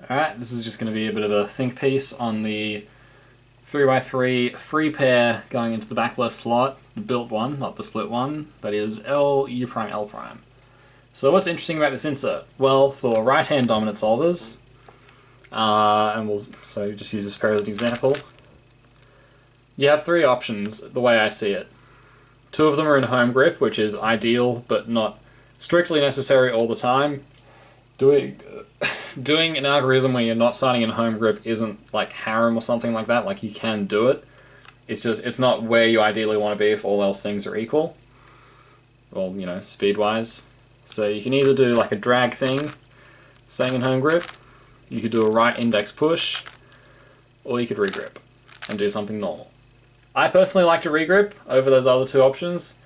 Alright, this is just going to be a bit of a think piece on the 3x3 free pair going into the back left slot, the built one, not the split one, that is L, U prime, L prime. So what's interesting about this insert? Well, for right-hand dominant solvers, so just use this pair as an example, you have three options the way I see it. Two of them are in home grip, which is ideal but not strictly necessary all the time. Doing an algorithm where you're not starting in home grip isn't like harem or something like that. Like, you can do it. It's just, it's not where you ideally want to be if all else things are equal. Well, you know, speed-wise. So you can either do like a drag thing, staying in home grip. You could do a right index push, or you could regrip and do something normal. I personally like to regrip over those other two options.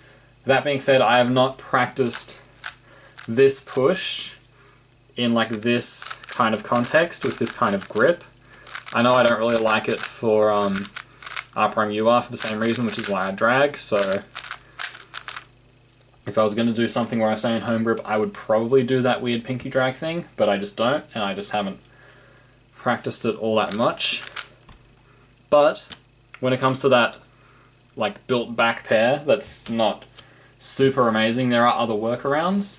That being said, I have not practiced this push in like this kind of context with this kind of grip. I know I don't really like it for R prime UR for the same reason, which is why I drag. So if I was going to do something where I stay in home grip, I would probably do that weird pinky drag thing, but I just don't, and I just haven't practiced it all that much. But when it comes to that like built back pair that's not super amazing, there are other workarounds.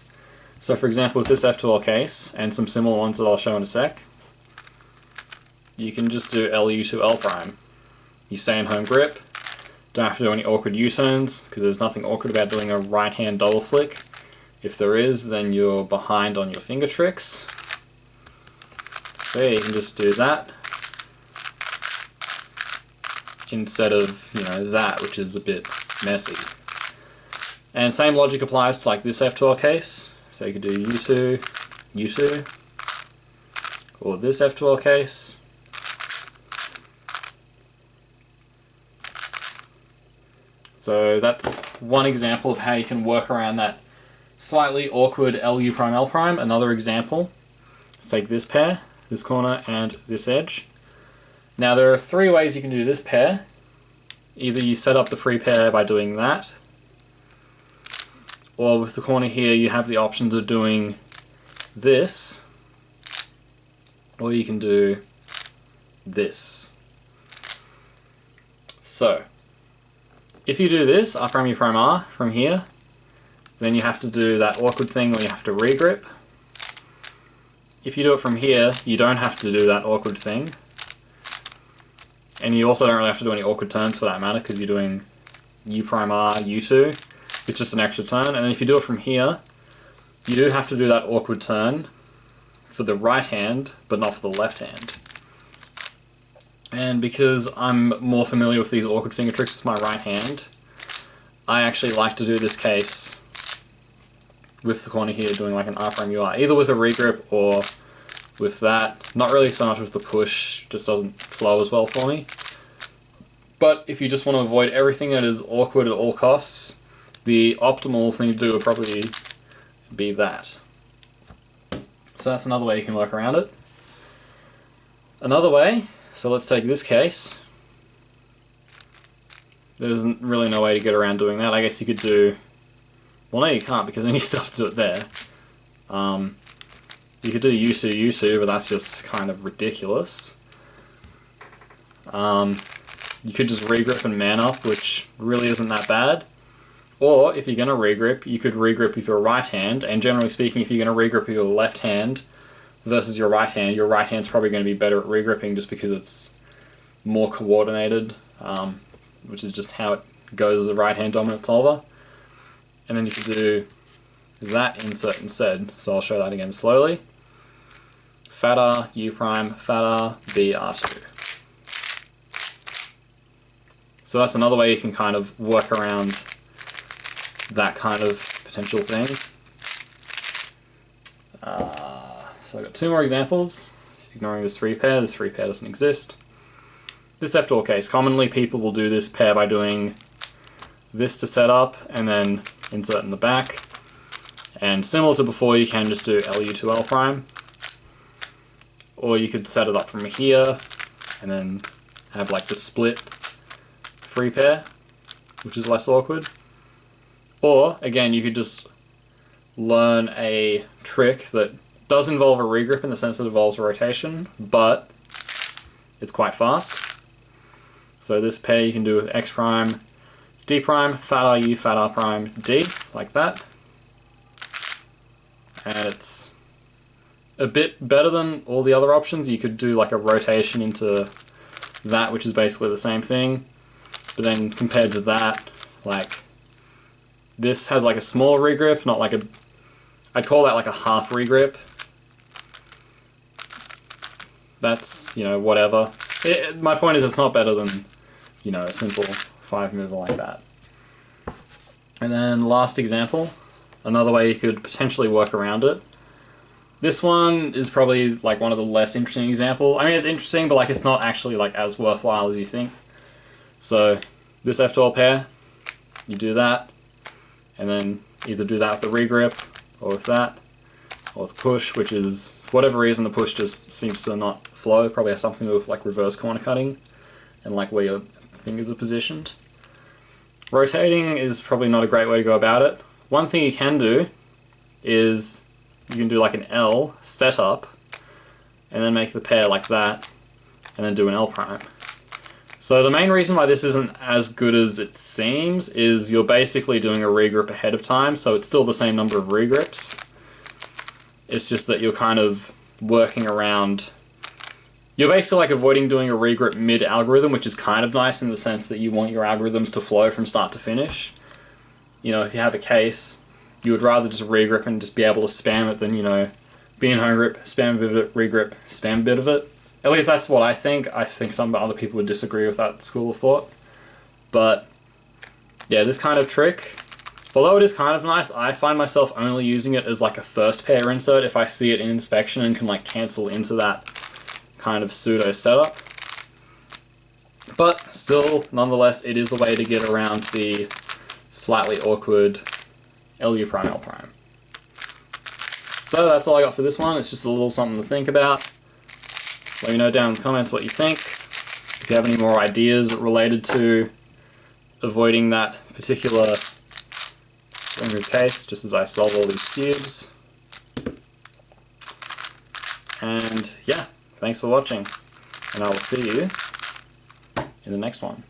So for example, with this F12 case, and some similar ones that I'll show in a sec, you can just do LU to L prime. You stay in home grip, don't have to do any awkward U-turns, because there's nothing awkward about doing a right-hand double flick. If there is, then you're behind on your finger tricks. So yeah, you can just do that, instead of, you know, that, which is a bit messy. And same logic applies to like this F12 case. So you could do U2, U2, or this F12 case. So that's one example of how you can work around that slightly awkward LU prime L prime. Another example, let's take this pair, this corner, and this edge. Now there are three ways you can do this pair. Either you set up the free pair by doing that, or with the corner here you have the options of doing this, or you can do this. So if you do this, R prime U prime R from here, then you have to do that awkward thing where you have to regrip. If you do it from here, you don't have to do that awkward thing. And you also don't really have to do any awkward turns for that matter, because you're doing U prime R, U2. It's just an extra turn. And then if you do it from here, you do have to do that awkward turn for the right hand, but not for the left hand. And because I'm more familiar with these awkward finger tricks with my right hand, I actually like to do this case with the corner here doing like an R prime UR, either with a regrip or with that. Not really so much with the push, just doesn't flow as well for me. But if you just want to avoid everything that is awkward at all costs, the optimal thing to do would probably be that. So that's another way you can work around it. Another way, so let's take this case. There's really no way to get around doing that. I guess you could do, well no you can't, because then you still have to do it there. You could do U2, U2, but that's just kind of ridiculous. You could just regrip and man up, which really isn't that bad. Or if you're going to regrip, you could regrip with your right hand, and generally speaking, if you're going to regrip with your left hand versus your right hand's probably going to be better at regripping just because it's more coordinated, which is just how it goes as a right hand dominant solver. And then you could do that insert instead, so I'll show that again slowly. Fat R, U prime, fat R, B, R2. So that's another way you can kind of work around that kind of potential thing. So I've got two more examples. Ignoring this free pair doesn't exist. This F12 case, commonly people will do this pair by doing this to set up and then insert in the back. And similar to before, you can just do LU to L prime. Or you could set it up from here and then have like the split free pair, which is less awkward. Or, again, you could just learn a trick that does involve a regrip in the sense that it involves rotation, but it's quite fast. So this pair you can do with X prime, D prime, fat RU, fat R prime, D, like that. And it's a bit better than all the other options. You could do like a rotation into that, which is basically the same thing. But then compared to that, like, this has like a small regrip, not like a, I'd call that like a half regrip. That's, you know, whatever. My point is it's not better than, you know, a simple 5 mover like that. And then last example, another way you could potentially work around it. This one is probably like one of the less interesting examples. I mean, it's interesting, but like it's not actually like as worthwhile as you think. So this F12 pair, you do that, and then either do that with the regrip, or with that, or with push, which is, for whatever reason, the push just seems to not flow. Probably has something to do with like reverse corner cutting, and like where your fingers are positioned. Rotating is probably not a great way to go about it. One thing you can do is you can do like an L setup, and then make the pair like that, and then do an L prime. So the main reason why this isn't as good as it seems is you're basically doing a regrip ahead of time, so it's still the same number of regrips. It's just that you're kind of working around, you're basically like avoiding doing a regrip mid-algorithm, which is kind of nice in the sense that you want your algorithms to flow from start to finish. You know, if you have a case, you would rather just regrip and just be able to spam it than, you know, be in home grip, spam a bit of it, regrip, spam a bit of it. At least that's what I think. I think some other people would disagree with that school of thought. But yeah, this kind of trick, although it is kind of nice, I find myself only using it as like a first pair insert if I see it in inspection and can like cancel into that kind of pseudo setup. But still, nonetheless, it is a way to get around the slightly awkward LU prime L prime. So that's all I got for this one. It's just a little something to think about. Let me know down in the comments what you think. If you have any more ideas related to avoiding that particular remove case, just as I solve all these cubes. And yeah, thanks for watching, and I will see you in the next one.